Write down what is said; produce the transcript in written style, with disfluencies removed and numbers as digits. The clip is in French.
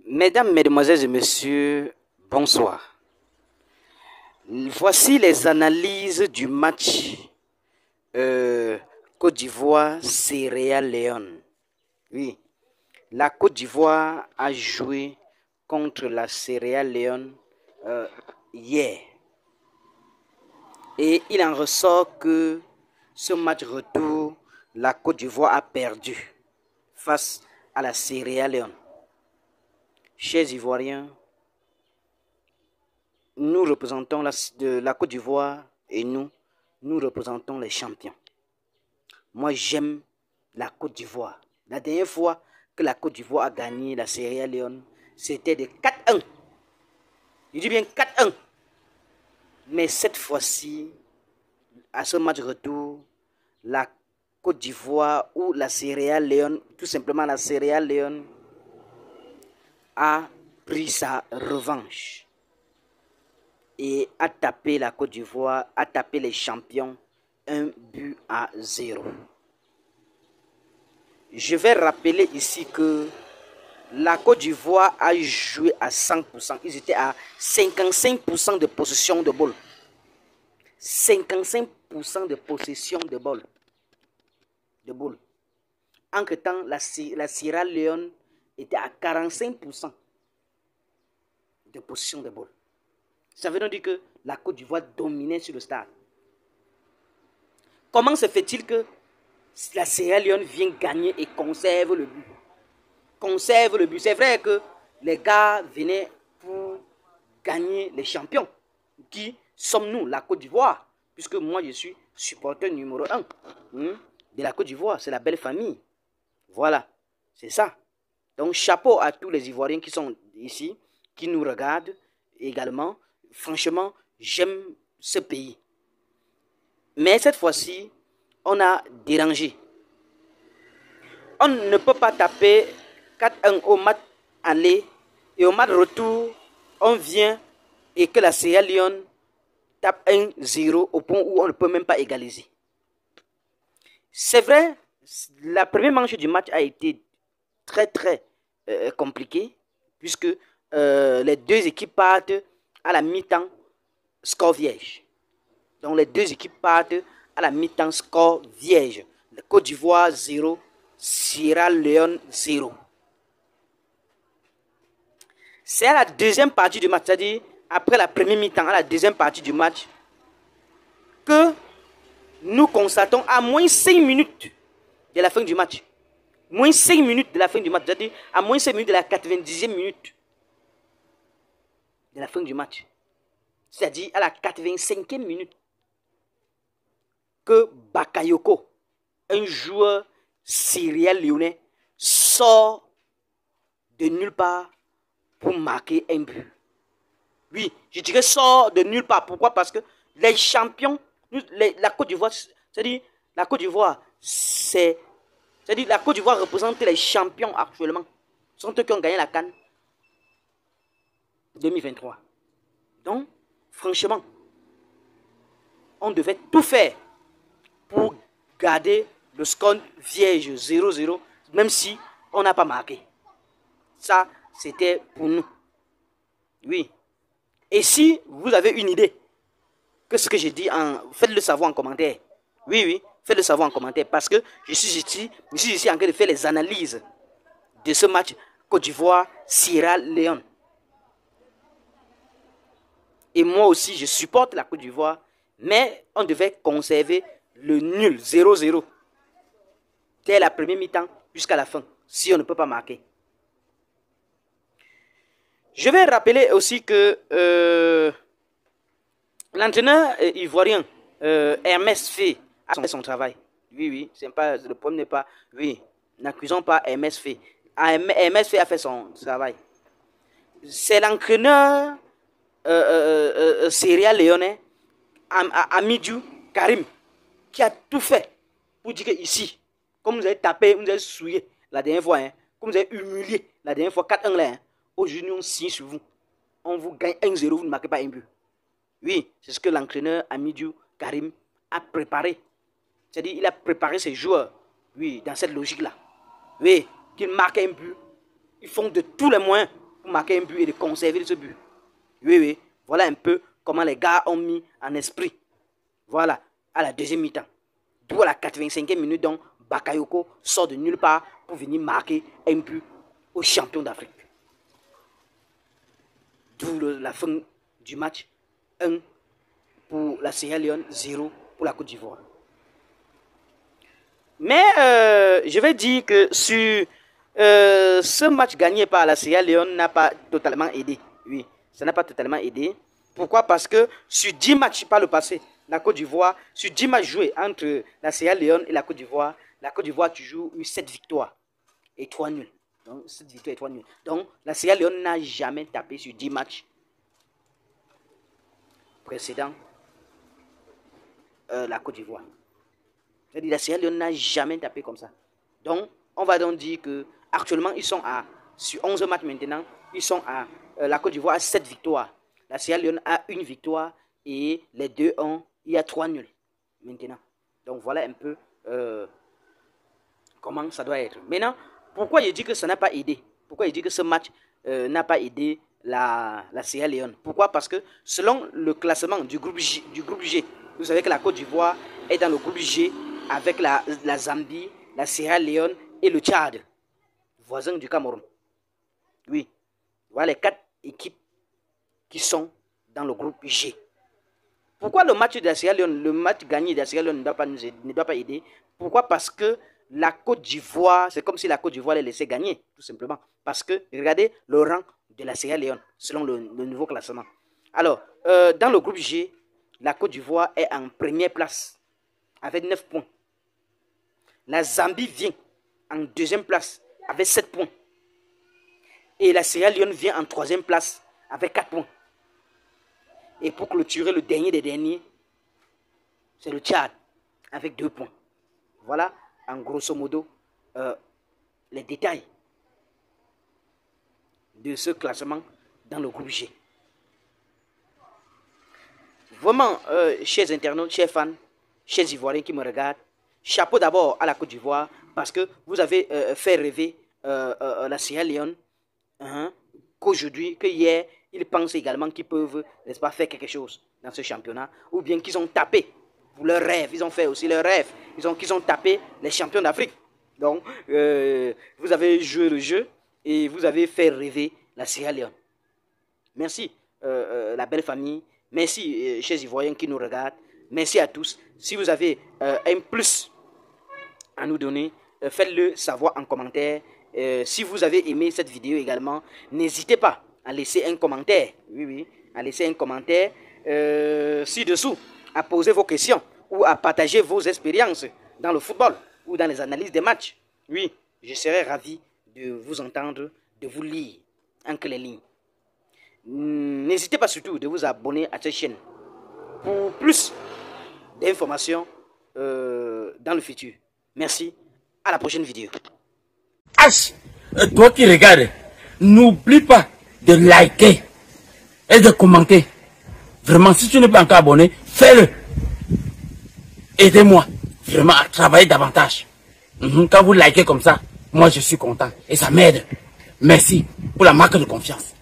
Mesdames, Mesdemoiselles et Messieurs, bonsoir. Voici les analyses du match Côte d'Ivoire-Sierra Leone. Oui, la Côte d'Ivoire a joué contre la Sierra Leone hier. Et il en ressort que ce match retour, la Côte d'Ivoire a perdu face à la Sierra Leone. Chers Ivoiriens, nous représentons la Côte d'Ivoire et nous représentons les champions. Moi, j'aime la Côte d'Ivoire. La dernière fois que la Côte d'Ivoire a gagné la Sierra Leone, c'était de 4-1. Je dis bien 4-1. Mais cette fois-ci, à ce match retour, la Côte d'Ivoire ou la Sierra Leone, tout simplement la Sierra Leone, a pris sa revanche et a tapé la Côte d'Ivoire, a tapé les champions 1-0. Je vais rappeler ici que la Côte d'Ivoire a joué à 100%. Ils étaient à 55% de possession de balle. 55% de possession de balle. Entre-temps, la Sierra Leone était à 45% de possession de balle. Ça veut donc dire que la Côte d'Ivoire dominait sur le stade. Comment se fait-il que la Sierra Leone vient gagner et conserve le but? Conserve le but. C'est vrai que les gars venaient pour gagner les champions. Qui sommes-nous? La Côte d'Ivoire. Puisque moi, je suis supporter numéro 1 de la Côte d'Ivoire. C'est la belle famille. Voilà. C'est ça. Donc, chapeau à tous les Ivoiriens qui sont ici, qui nous regardent également. Franchement, j'aime ce pays. Mais cette fois-ci, on a dérangé. On ne peut pas taper 4-1 au match aller et au match retour, on vient et que la Sierra Leone tape 1-0 au point où on ne peut même pas égaliser. C'est vrai, la première manche du match a été très compliquée puisque les deux équipes partent à la mi-temps score vierge. Donc les deux équipes partent à la mi-temps score vierge. Côte d'Ivoire 0, Sierra Leone 0. C'est à la deuxième partie du match, c'est-à-dire après la première mi-temps, à la deuxième partie du match, que nous constatons à moins 5 minutes de la fin du match. Moins 5 minutes de la fin du match, c'est-à-dire à moins 5 minutes de la 90e minute de la fin du match. C'est-à-dire à la 85e minute, que Bakayoko, un joueur sierra-léonais, sort de nulle part pour marquer un but. Oui, je dirais sort de nulle part. Pourquoi? Parce que les champions, la Côte d'Ivoire, c'est-à-dire la Côte d'Ivoire, c'est-à-dire la Côte d'Ivoire représente les champions actuellement. Ce sont eux qui ont gagné la CAN 2023. Donc, franchement, on devait tout faire pour garder le score vierge 0-0, même si on n'a pas marqué. Ça, c'était pour nous. Oui. Et si vous avez une idée que ce que j'ai dit, faites-le savoir en commentaire. Oui, faites-le savoir en commentaire parce que je suis ici en train de faire les analyses de ce match Côte d'Ivoire-Sierra Leone. Et moi aussi, je supporte la Côte d'Ivoire, mais on devait conserver le nul 0-0 dès la première mi-temps jusqu'à la fin, si on ne peut pas marquer. Je vais rappeler aussi que l'entraîneur ivoirien Hermès Faé a fait son travail. Oui, le problème n'est pas... Oui, n'accusons pas Hermès Faé. Hermès Faé a fait son travail. C'est l'entraîneur Sierra Leone, Amidou Karim, qui a tout fait pour dire que ici, comme vous avez tapé, vous avez souillé la dernière fois, comme vous avez humilié la dernière fois, 4-1 là, aujourd'hui on signe sur vous. On vous gagne 1-0, vous ne marquez pas un but. Oui, c'est ce que l'entraîneur Amidou Karim a préparé. C'est-à-dire il a préparé ses joueurs, oui, dans cette logique-là. Oui, qu'ils marquent un but. Ils font de tous les moyens pour marquer un but et de conserver ce but. Oui, oui. Voilà un peu comment les gars ont mis en esprit. Voilà, à la deuxième mi-temps. D'où à la 85e minute, donc, Bakayoko sort de nulle part pour venir marquer un but au champion d'Afrique. D'où la fin du match. 1 pour la Sierra Leone, 0 pour la Côte d'Ivoire. Mais je vais dire que sur ce match gagné par la Sierra Leone n'a pas totalement aidé. Oui, ça n'a pas totalement aidé. Pourquoi? Parce que sur 10 matchs par le passé, la Côte d'Ivoire, sur 10 matchs joués entre la Sierra Leone et la Côte d'Ivoire a toujours eu 7 victoires et 3 nuls. Donc, 7 victoires et 3 nuls. Donc, la Sierra Leone n'a jamais tapé sur 10 matchs précédents la Côte d'Ivoire. C'est-à-dire la Sierra Leone n'a jamais tapé comme ça. Donc, on va donc dire que actuellement ils sont sur 11 matchs maintenant, ils sont la Côte d'Ivoire a 7 victoires. La Sierra Leone a 1 victoire et les deux il y a 3 nuls maintenant. Donc, voilà un peu comment ça doit être. Maintenant, pourquoi je dis que ça n'a pas aidé? Pourquoi je dis que ce match n'a pas aidé la Sierra Leone? Pourquoi? Parce que selon le classement du groupe G, vous savez que la Côte d'Ivoire est dans le groupe G avec la Zambie, la Sierra Leone et le Tchad, voisin du Cameroun. Oui, voilà les 4 équipes qui sont dans le groupe G. Pourquoi le match de la Sierra Leone, le match gagné de la Sierra Leone ne doit pas aider? Pourquoi? Parce que la Côte d'Ivoire, c'est comme si la Côte d'Ivoire les laissait gagner, tout simplement. Parce que, regardez le rang de la Sierra Leone, selon le nouveau classement. Alors, dans le groupe G, la Côte d'Ivoire est en première place, avec 9 points. La Zambie vient en deuxième place, avec 7 points. Et la Sierra Leone vient en troisième place, avec 4 points. Et pour clôturer le dernier des derniers, c'est le Tchad, avec 2 points. Voilà, en grosso modo, les détails de ce classement dans le groupe G. Vraiment, chers internautes, chers fans, chers Ivoiriens qui me regardent, chapeau d'abord à la Côte d'Ivoire parce que vous avez fait rêver la Sierra Leone qu'aujourd'hui, que hier, ils pensent également qu'ils peuvent, n'est-ce pas, faire quelque chose dans ce championnat ou bien qu'ils ont tapé pour leurs rêves. Ils ont fait aussi leurs rêves. Qu'ils ont tapé les champions d'Afrique. Donc, vous avez joué le jeu et vous avez fait rêver la Sierra Leone. Merci, la belle famille. Merci, chers Ivoiriens qui nous regardent. Merci à tous. Si vous avez un plus à nous donner, faites-le savoir en commentaire. Si vous avez aimé cette vidéo également, n'hésitez pas à laisser un commentaire. Oui, oui, à laisser un commentaire ci-dessous, à poser vos questions ou à partager vos expériences dans le football ou dans les analyses des matchs. Oui, je serai ravi de vous entendre, de vous lire entre les lignes. N'hésitez pas surtout de vous abonner à cette chaîne pour plus d'informations dans le futur. Merci, à la prochaine vidéo. H, toi qui regardes, n'oublie pas de liker et de commenter. Vraiment, si tu n'es pas encore abonné, fais-le. Aidez-moi vraiment à travailler davantage. Quand vous likez comme ça, moi je suis content et ça m'aide. Merci pour la marque de confiance.